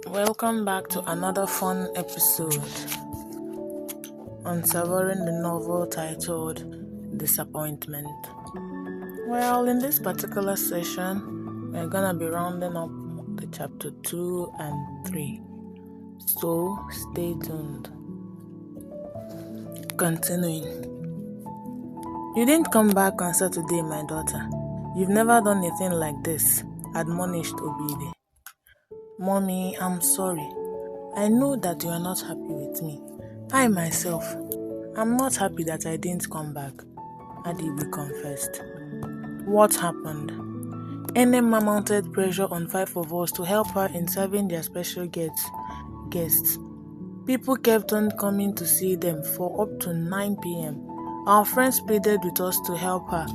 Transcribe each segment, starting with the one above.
Welcome back to another fun episode on savoring the novel titled Disappointment. Well, in this particular session, we're gonna be rounding up the chapter 2 and 3. So stay tuned. Continuing. You didn't come back on Saturday, my daughter. You've never done a thing like this, admonished Obide. Mommy, I'm sorry. I know that you are not happy with me. I myself, I'm not happy that I didn't come back, Adibi confessed. What happened? Enema mounted pressure on 5 of us to help her in serving their special guests. People kept on coming to see them for up to 9 p.m. Our friends pleaded with us to help her,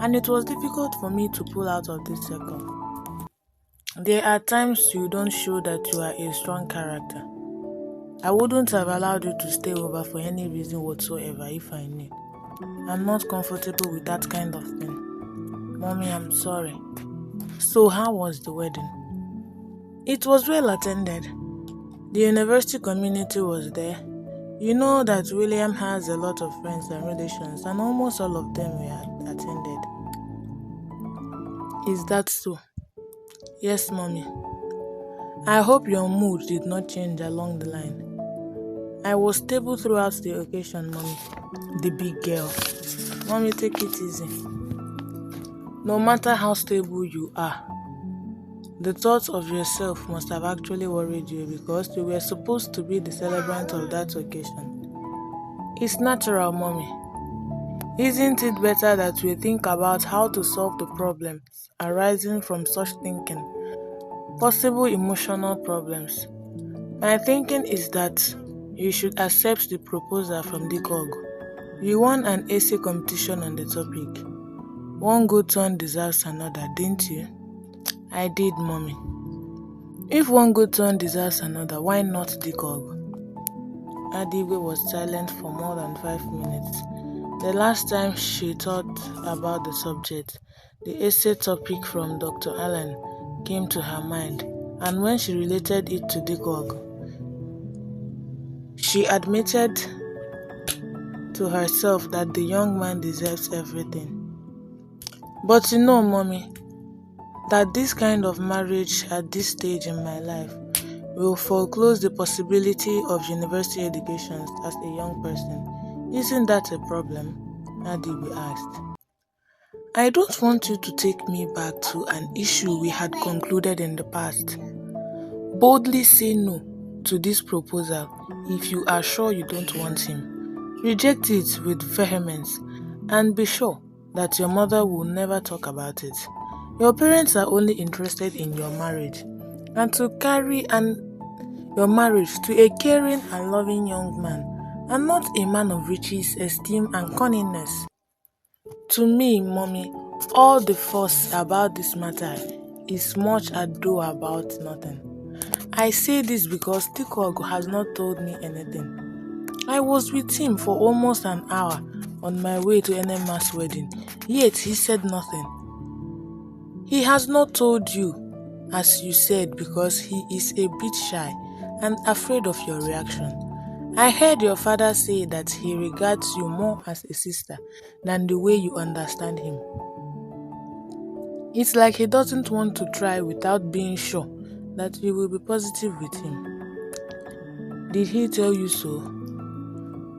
and it was difficult for me to pull out of this circle. There are times you don't show that you are a strong character. I wouldn't have allowed you to stay over for any reason whatsoever if I knew. I'm not comfortable with that kind of thing. Mommy, I'm sorry. So how was the wedding? It was well attended. The university community was there. You know that William has a lot of friends and relations, and almost all of them were attended. Is that so? Yes, Mommy. I hope your mood did not change along the line. I was stable throughout the occasion, Mommy. The big girl. Mommy, take it easy. No matter how stable you are, the thought of yourself must have actually worried you because you were supposed to be the celebrant of that occasion. It's natural, Mommy. Isn't it better that we think about how to solve the problems arising from such thinking? Possible emotional problems. My thinking is that you should accept the proposal from Dikog. You won an essay competition on the topic. One good turn deserves another, didn't you? I did, Mommy. If one good turn deserves another, why not Dikog? Adiwe was silent for more than 5 minutes. The last time she thought about the subject, the essay topic from Dr. Allen came to her mind, and when she related it to Dikog, she admitted to herself that the young man deserves everything. But you know, Mommy, that this kind of marriage at this stage in my life will foreclose the possibility of university education as a young person. Isn't that a problem? Adibi asked. I don't want you to take me back to an issue we had concluded in the past. Boldly say no to this proposal if you are sure you don't want him. Reject it with vehemence and be sure that your mother will never talk about it. Your parents are only interested in your marriage and to carry your marriage to a caring and loving young man and not a man of riches, esteem and cunningness. To me, Mommy, all the fuss about this matter is much ado about nothing. I say this because Tikog has not told me anything. I was with him for almost an hour on my way to Enema's wedding, yet he said nothing. He has not told you, as you said, because he is a bit shy and afraid of your reaction. I heard your father say that he regards you more as a sister than the way you understand him. It's like he doesn't want to try without being sure that you will be positive with him. Did he tell you so?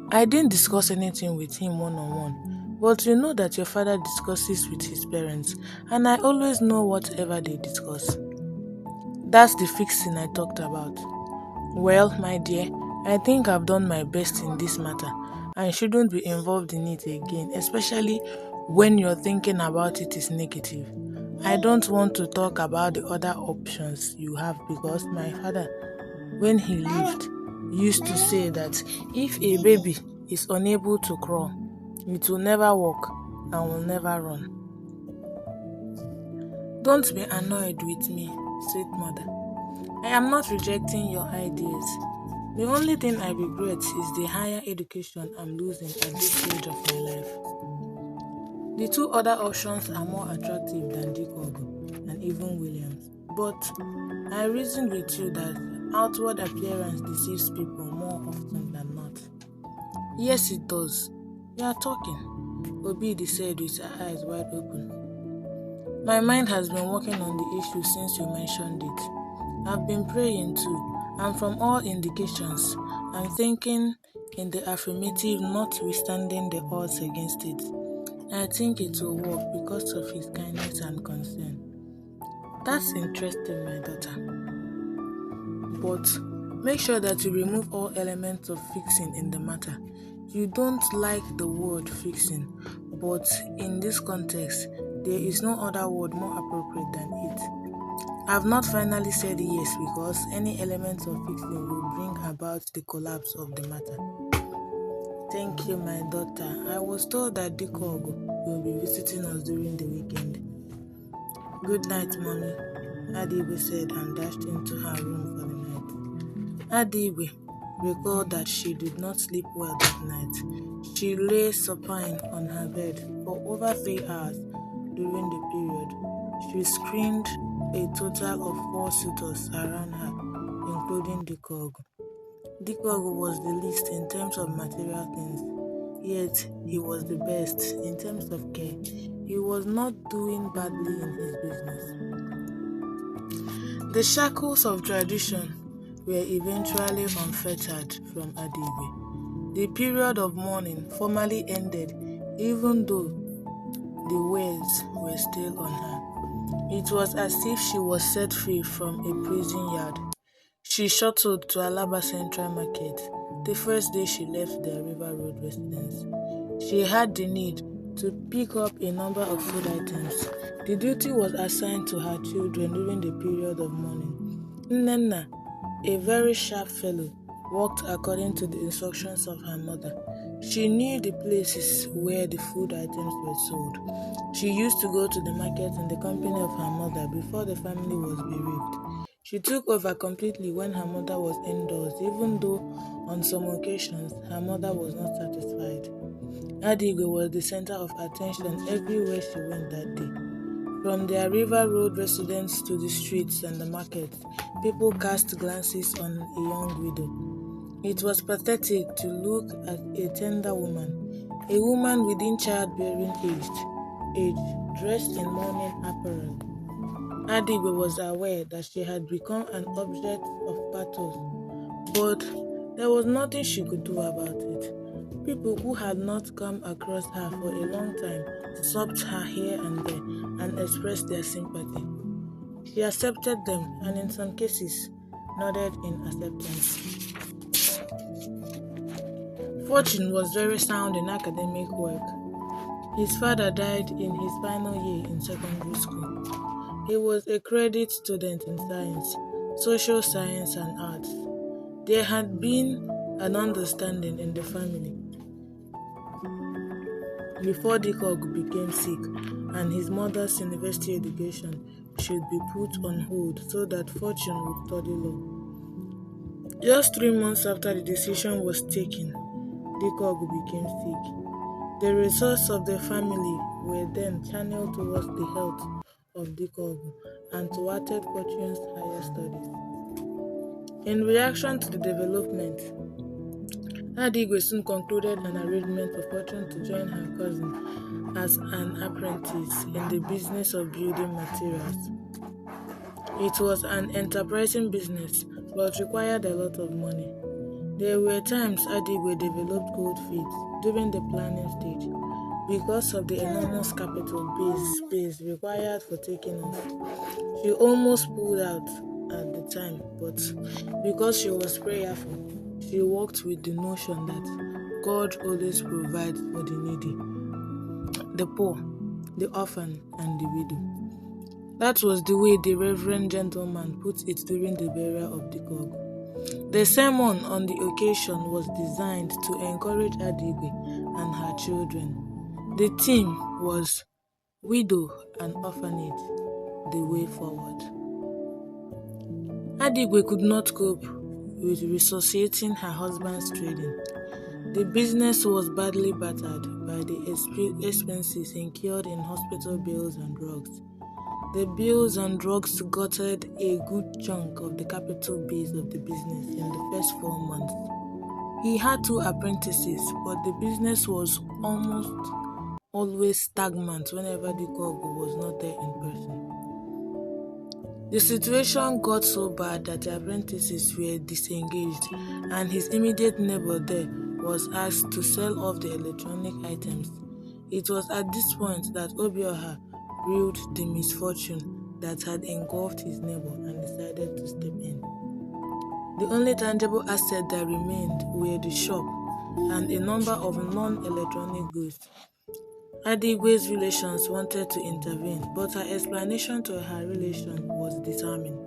I didn't discuss anything with him one-on-one, but you know that your father discusses with his parents, and I always know whatever they discuss. That's the fixing I talked about. Well, my dear, I think I've done my best in this matter and shouldn't be involved in it again, especially when your thinking about it is negative. I don't want to talk about the other options you have because my father, when he lived, used to say that if a baby is unable to crawl, it will never walk and will never run. Don't be annoyed with me, sweet mother. I am not rejecting your ideas. The only thing I regret is the higher education I'm losing at this stage of my life. The two other options are more attractive than Dikogo and even Williams. But I reasoned with you that Outward appearance deceives people more often than not. Yes, it does. You are talking, Obidi said with her eyes wide open. My mind has been working on the issue since you mentioned it. I've been praying too, and from all indications, I'm thinking in the affirmative, notwithstanding the odds against it. I think it will work because of his kindness and concern. That's interesting, my daughter. But make sure that you remove all elements of fixing in the matter. You don't like the word fixing, but in this context, there is no other word more appropriate than it. I've not finally said yes because any element of fixing will bring about the collapse of the matter. Thank you, my daughter. I was told that Dikog will be visiting us during the weekend. Good night, mommy, Adibe said and dashed into her room for the night. Adibe recalled that she did not sleep well that night. She lay supine on her bed for over 3 hours during the period. She screened a total of 4 suitors around her, including Dikog. Dikog was the least in terms of material things, yet he was the best in terms of care. He was not doing badly in his business. The shackles of tradition were eventually unfettered from Adibe. The period of mourning formally ended, even though the words were still on her. It was as if she was set free from a prison yard. She shuttled to Alaba Central Market the first day she left their River Road residence. She had the need to pick up a number of food items. The duty was assigned to her children during the period of mourning. Nnenna, a very sharp fellow, worked according to the instructions of her mother. She knew the places where the food items were sold. She used to go to the market in the company of her mother before the family was bereaved. She took over completely when her mother was indoors, even though on some occasions her mother was not satisfied. Adigwe was the center of attention everywhere she went that day. From their River Road residence to the streets and the markets, people cast glances on a young widow. It was pathetic to look at a tender woman, a woman within childbearing age, dressed in mourning apparel. Adigwe was aware that she had become an object of pathos, but there was nothing she could do about it. People who had not come across her for a long time sobbed her here and there and expressed their sympathy. She accepted them and in some cases nodded in acceptance. Fortune was very sound in academic work. His father died in his final year in secondary school. He was a credit student in science, social science and arts. There had been an understanding in the family before Dikog became sick and his mother's university education should be put on hold so that Fortune would study law. Just 3 months after the decision was taken, Dikog became sick. The resources of the family were then channeled towards the health of Dikog and thwarted Fortune's higher studies. In reaction to the development, Adigwe soon concluded an arrangement for Fortune to join her cousin as an apprentice in the business of building materials. It was an enterprising business, but required a lot of money. There were times Adigwe developed cold feet during the planning stage because of the enormous capital base required for taking off. She almost pulled out at the time, but because she was prayerful, she worked with the notion that God always provides for the needy, the poor, the orphan, and the widow. That was the way the reverend gentleman put it during the burial of Dikog. The sermon on the occasion was designed to encourage Adigwe and her children. The theme was Widow and Orphanage, the Way Forward. Adigwe could not cope with resuscitating her husband's trading. The business was badly battered by the expenses incurred in hospital bills and drugs. The bills and drugs gutted a good chunk of the capital base of the business in the first 4 months. He had 2 apprentices, but the business was almost always stagnant whenever the Gogo was not there in person. The situation got so bad that the apprentices were disengaged, and his immediate neighbor there was asked to sell off the electronic items. It was at this point that Obioha reeled the misfortune that had engulfed his neighbor and decided to step in. The only tangible asset that remained were the shop and a number of non-electronic goods. Adigwe's relations wanted to intervene, but her explanation to her relation was disarming.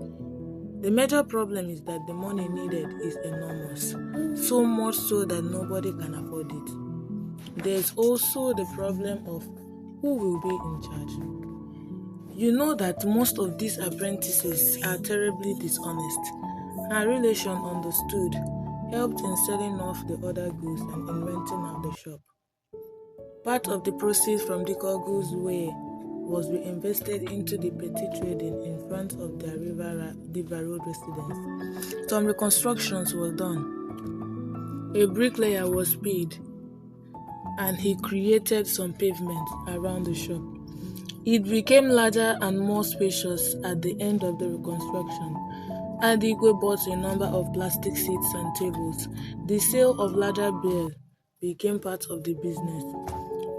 The major problem is that the money needed is enormous, so much so that nobody can afford it. There is also the problem of who will be in charge. You know that most of these apprentices are terribly dishonest. Her relation understood, helped in selling off the other goods and in renting out the shop. Part of the proceeds from the Kogu's way was reinvested into the petty trading in front of their River Road residence. Some reconstructions were done. A bricklayer was paid, and he created some pavement around the shop. It became larger and more spacious at the end of the reconstruction. Adigwe bought a number of plastic seats and tables. The sale of larger beer became part of the business.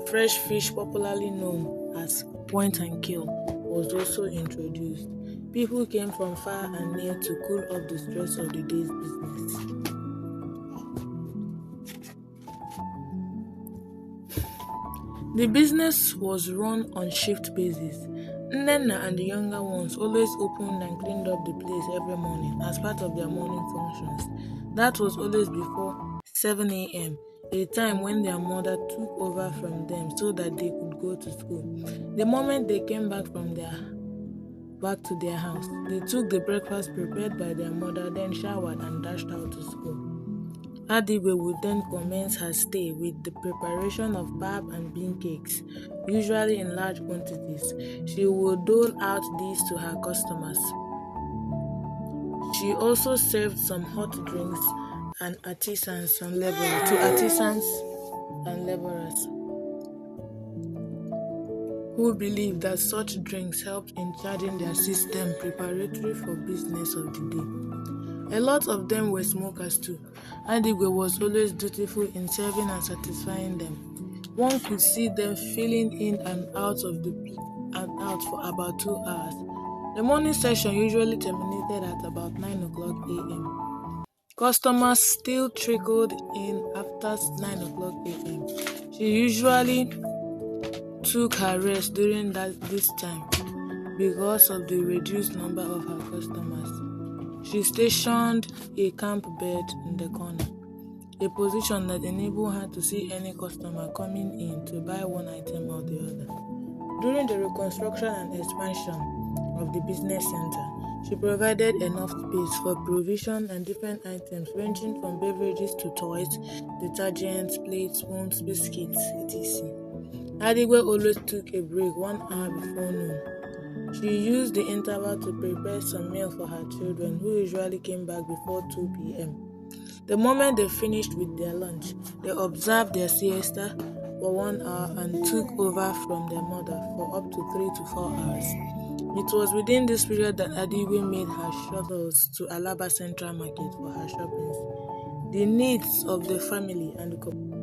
Fresh fish, popularly known as point and kill, was also introduced. People came from far and near to cool off the stress of the day's business. The business was run on shift basis. Nnenna and the younger ones always opened and cleaned up the place every morning as part of their morning functions. That was always before 7 a.m., a time when their mother took over from them so that they could go to school. The moment they came back to their house, they took the breakfast prepared by their mother, then showered and dashed out to school. Adigwe would then commence her stay with the preparation of pap and bean cakes, usually in large quantities. She would dole out these to her customers. She also served some hot drinks and artisans and laborers who believed that such drinks helped in charging their system preparatory for business of the day. A lot of them were smokers too. Adigwe was always dutiful in serving and satisfying them. One could see them filing in and out for about 2 hours. The morning session usually terminated at about 9 o'clock a.m. Customers still trickled in after 9 o'clock a.m. She usually took her rest during this time because of the reduced number of her customers. She stationed a camp bed in the corner, a position that enabled her to see any customer coming in to buy one item or the other. During the reconstruction and expansion of the business center, she provided enough space for provision and different items ranging from beverages to toys, detergents, plates, spoons, biscuits, etc. Adigwe always took a break 1 hour before noon. She used the interval to prepare some meal for her children, who usually came back before 2 p.m. The moment they finished with their lunch, they observed their siesta for 1 hour and took over from their mother for up to 3 to 4 hours. It was within this period that Adigwe made her shuttles to Alaba Central Market for her shoppings. The needs of the family and the community